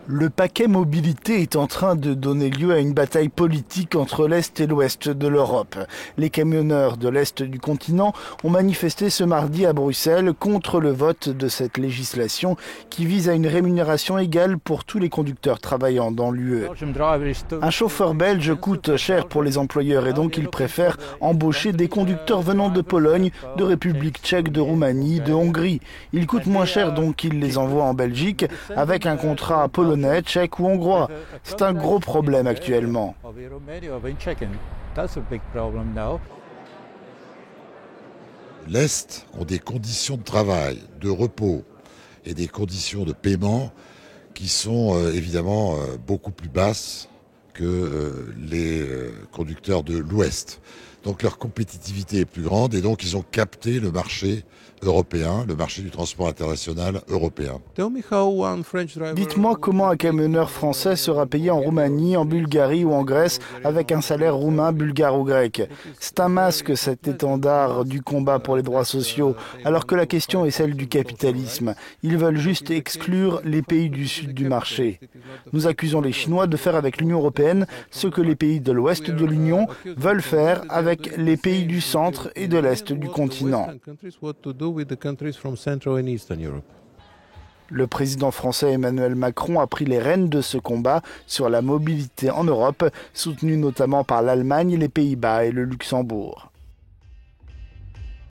Le paquet mobilité est en train de donner lieu à une bataille politique entre l'Est et l'Ouest de l'Europe. Les camionneurs de l'Est du continent ont manifesté ce mardi à Bruxelles contre le vote de cette législation qui vise à une rémunération égale pour tous les conducteurs travaillant dans l'UE. Un chauffeur belge coûte cher pour les employeurs et donc ils préfèrent embaucher des conducteurs venant de Pologne, de République tchèque, de Roumanie, de Hongrie. Ils coûtent moins cher donc ils les envoient en Belgique avec un contrat polonais, tchèque ou hongrois. C'est un gros problème actuellement. L'Est ont des conditions de travail, de repos et des conditions de paiement qui sont évidemment beaucoup plus basses que les conducteurs de l'Ouest. Donc leur compétitivité est plus grande et donc ils ont capté le marché européen, le marché du transport international européen. Dites-moi comment un camionneur français sera payé en Roumanie, en Bulgarie ou en Grèce avec un salaire roumain, bulgare ou grec. C'est un masque, cet étendard du combat pour les droits sociaux, alors que la question est celle du capitalisme. Ils veulent juste exclure les pays du sud du marché. Nous accusons les Chinois de faire avec l'Union européenne ce que les pays de l'ouest de l'Union veulent faire avec les pays du centre et de l'est du continent. Le président français Emmanuel Macron a pris les rênes de ce combat sur la mobilité en Europe, soutenu notamment par l'Allemagne, les Pays-Bas et le Luxembourg.